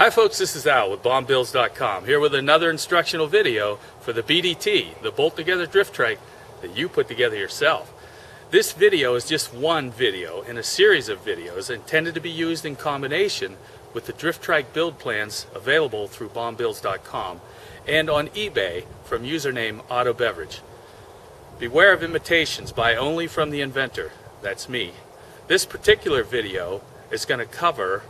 Hi folks, this is Al with BaumBuilds.com, here with another instructional video for the BDT, the Bolt-together Drift Trike that you put together yourself. This video is just one video in a series of videos intended to be used in combination with the Drift Trike build plans available through BaumBuilds.com and on eBay from username Auto Beverage. Beware of imitations, buy only from the inventor, that's me. This particular video is going to cover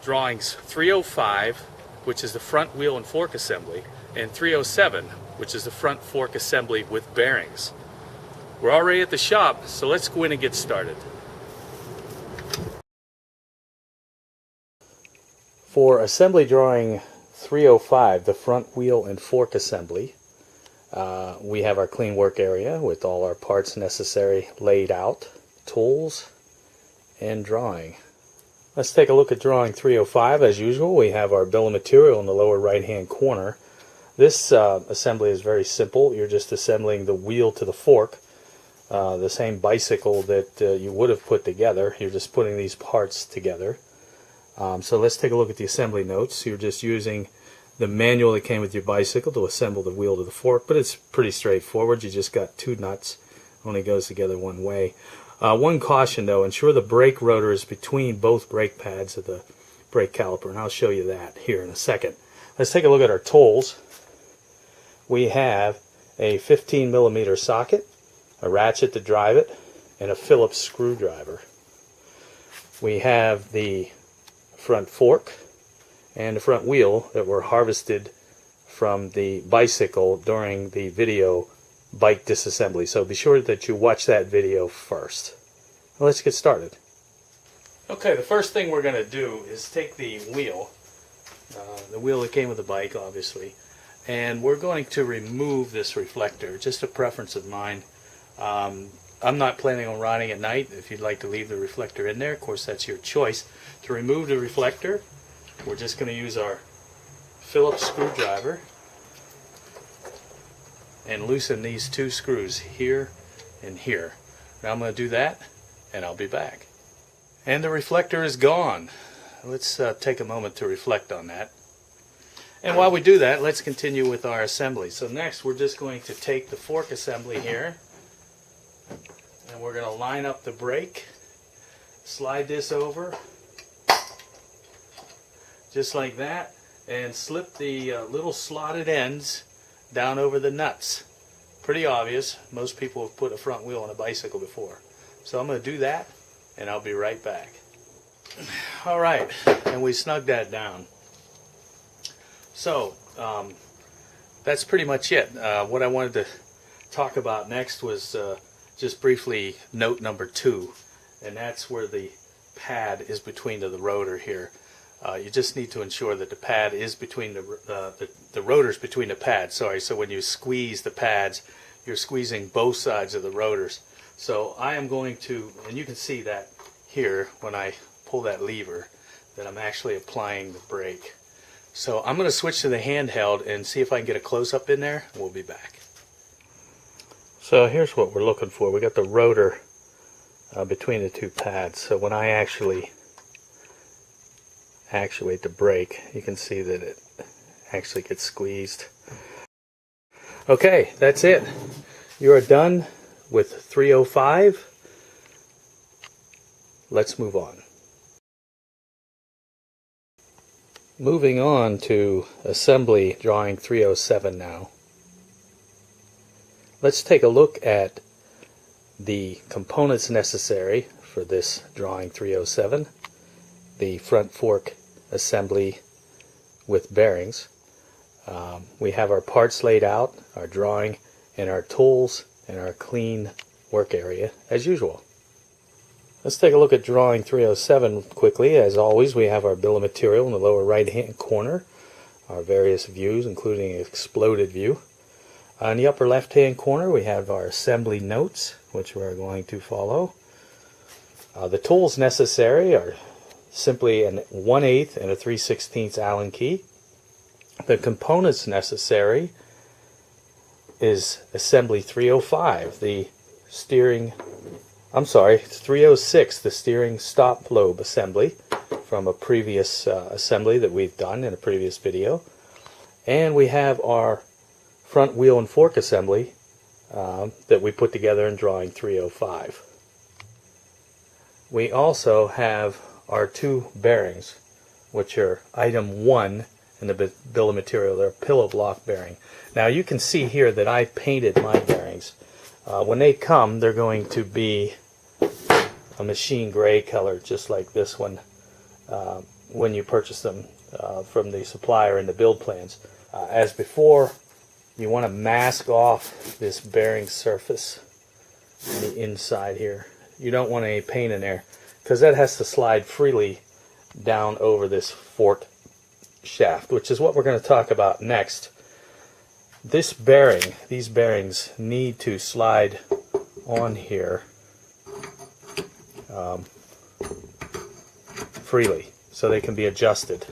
drawings 305, which is the front wheel and fork assembly, and 307, which is the front fork assembly with bearings. We're already at the shop, so let's go in and get started. For assembly drawing 305, the front wheel and fork assembly, we have our clean work area with all our parts necessary laid out, tools, and drawing. Let's take a look at drawing 305. As usual, we have our bill of material in the lower right hand corner. This assembly is very simple. You're just assembling the wheel to the fork, the same bicycle that you would have put together. You're just putting these parts together. So let's take a look at the assembly notes. You're just using the manual that came with your bicycle to assemble the wheel to the fork, but it's pretty straightforward. You just got two nuts, only goes together one way. One caution though, ensure the brake rotor is between both brake pads of the brake caliper, and I'll show you that here in a second. Let's take a look at our tools. We have a 15mm socket, a ratchet to drive it, and a Phillips screwdriver. We have the front fork and the front wheel that were harvested from the bicycle during the video bike disassembly, so be sure that you watch that video first. Let's get started. Okay, the first thing we're going to do is take the wheel that came with the bike obviously, and we're going to remove this reflector. Just a preference of mine. I'm not planning on riding at night. If you'd like to leave the reflector in there, of course that's your choice. To remove the reflector, we're just going to use our Phillips screwdriver and loosen these two screws here and here. Now I'm going to do that and I'll be back. And the reflector is gone. Let's take a moment to reflect on that. And while we do that, let's continue with our assembly. So next we're just going to take the fork assembly here and we're going to line up the brake, slide this over just like that, and slip the little slotted ends down over the nuts. Pretty obvious. Most people have put a front wheel on a bicycle before. So I'm going to do that and I'll be right back. Alright, and we snugged that down. So that's pretty much it. What I wanted to talk about next was just briefly note number 2, and that's where the pad is between the rotor here. You just need to ensure that the pad is between the rotors between the pads. Sorry, so when you squeeze the pads, you're squeezing both sides of the rotors. So I am going to, and you can see that here when I pull that lever, that I'm actually applying the brake. So I'm going to switch to the handheld and see if I can get a close-up in there. We'll be back. So here's what we're looking for. We got the rotor between the two pads. So when I actually actuate the brake, you can see that it actually gets squeezed. Okay, that's it. You are done with 305. Let's move on. Moving on to assembly drawing 307 now. Let's take a look at the components necessary for this drawing 307. The front fork assembly with bearings. We have our parts laid out, our drawing, and our tools, and our clean work area as usual. Let's take a look at drawing 307 quickly. As always, we have our bill of material in the lower right hand corner, our various views including an exploded view. In the upper left hand corner we have our assembly notes, which we're going to follow. The tools necessary are simply an 1/8 and a 3/16 Allen key. The components necessary is assembly 305, the steering, I'm sorry, it's 306, the steering stop lobe assembly from a previous assembly that we've done in a previous video. And we have our front wheel and fork assembly that we put together in drawing 305. We also have our two bearings, which are item 1 in the bill of material. They're a pillow block bearing. Now you can see here that I painted my bearings. When they come, they're going to be a machine gray color, just like this one, when you purchase them from the supplier in the build plans. As before, you want to mask off this bearing surface on the inside here. You don't want any paint in there, because that has to slide freely down over this fork shaft, which is what we're going to talk about next. This bearing, these bearings need to slide on here freely so they can be adjusted.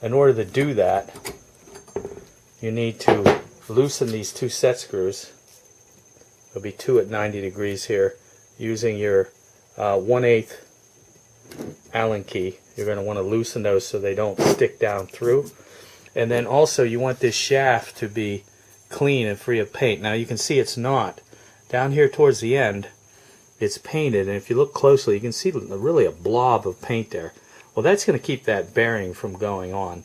In order to do that, you need to loosen these two set screws. There'll be two at 90 degrees here, using your 1/8 Allen key. You're going to want to loosen those so they don't stick down through. And then also you want this shaft to be clean and free of paint. Now you can see it's not. Down here towards the end, it's painted, and if you look closely, you can see really a blob of paint there. Well, that's going to keep that bearing from going on.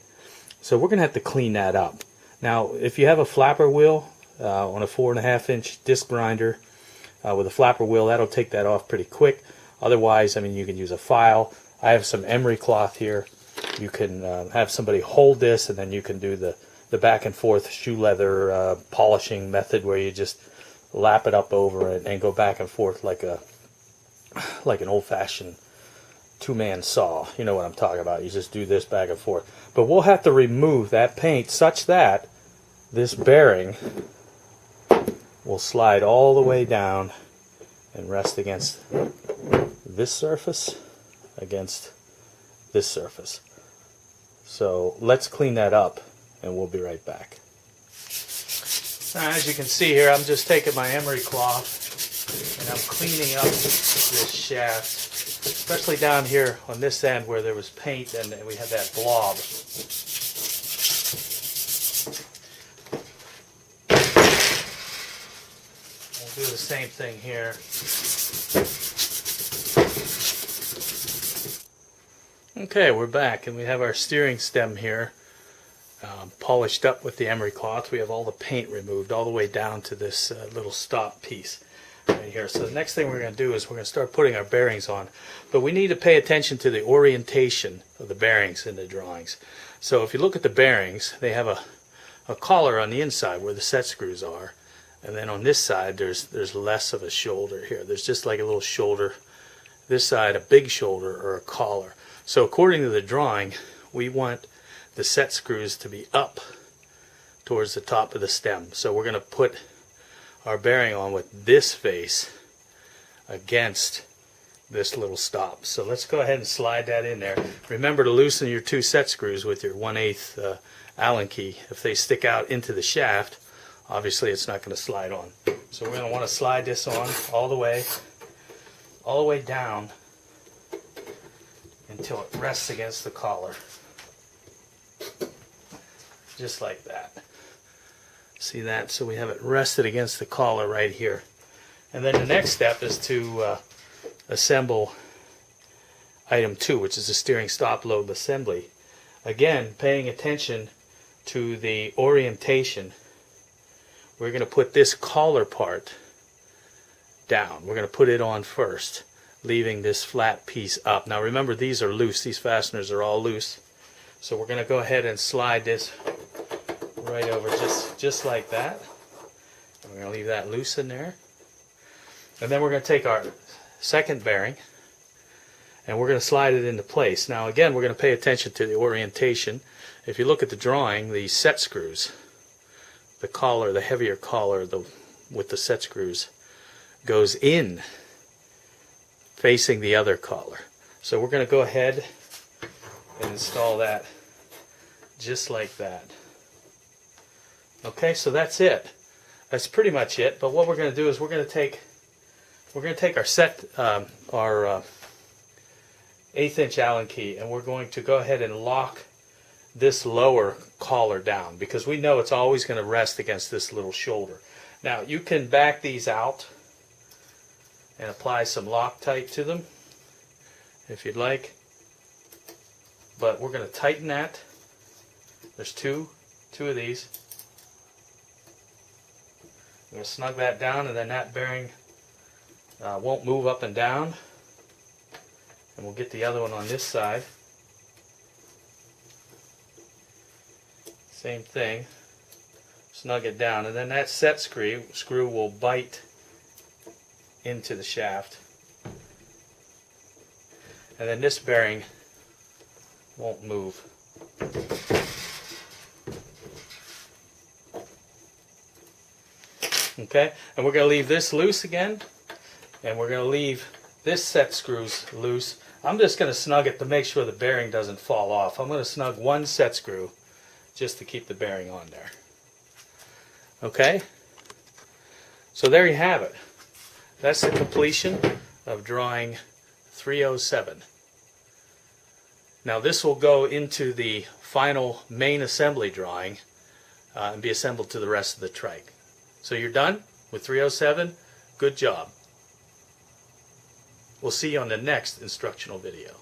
So we're going to have to clean that up. Now, if you have a flapper wheel on a 4.5-inch disc grinder with a flapper wheel, that'll take that off pretty quick. Otherwise, I mean, you can use a file. I have some emery cloth here. You can have somebody hold this, and then you can do the back and forth shoe leather polishing method, where you just lap it up over it and go back and forth like an old-fashioned two-man saw. You know what I'm talking about. You just do this back and forth. But we'll have to remove that paint such that this bearing will slide all the way down and rest against this surface, against this surface. So let's clean that up, and we'll be right back. Now, as you can see here, I'm just taking my emery cloth and I'm cleaning up this shaft, especially down here on this end where there was paint and we had that blob. We'll do the same thing here. Okay, we're back, and we have our steering stem here polished up with the emery cloth. We have all the paint removed all the way down to this little stop piece right here. So the next thing we're going to do is we're going to start putting our bearings on. But we need to pay attention to the orientation of the bearings in the drawings. So if you look at the bearings, they have a collar on the inside where the set screws are. And then on this side, there's less of a shoulder here. There's just like a little shoulder. This side, a big shoulder or a collar. So according to the drawing, we want the set screws to be up towards the top of the stem. So we're going to put our bearing on with this face against this little stop. So let's go ahead and slide that in there. Remember to loosen your two set screws with your 1/8 Allen key. If they stick out into the shaft, obviously it's not going to slide on. So we're going to want to slide this on all the way down until it rests against the collar. Just like that. See that? So we have it rested against the collar right here. And then the next step is to assemble item 2, which is the steering stop lobe assembly. Again, paying attention to the orientation. We're going to put this collar part down. We're going to put it on first, leaving this flat piece up. Now remember, these are loose. These fasteners are all loose. So we're going to go ahead and slide this right over just like that. And we're going to leave that loose in there. And then we're going to take our second bearing and we're going to slide it into place. Now again, we're going to pay attention to the orientation. If you look at the drawing, the set screws, the collar, the heavier collar with the set screws goes in facing the other collar. So we're going to go ahead and install that just like that. Okay, so that's it. That's pretty much it. But what we're going to do is we're going to take our 1/8 inch Allen key, and we're going to go ahead and lock this lower collar down, because we know it's always going to rest against this little shoulder. Now you can back these out and apply some Loctite to them if you'd like, but we're going to tighten that. There's two of these. I'm going to snug that down, and then that bearing won't move up and down. And we'll get the other one on this side. Same thing. Snug it down, and then that set screw will bite into the shaft. And then this bearing won't move. Okay, and we're going to leave this loose again, and we're going to leave this set screws loose. I'm just going to snug it to make sure the bearing doesn't fall off. I'm going to snug one set screw just to keep the bearing on there. Okay, so there you have it. That's the completion of drawing 307. Now this will go into the final main assembly drawing and be assembled to the rest of the trike. So you're done with 307. Good job. We'll see you on the next instructional video.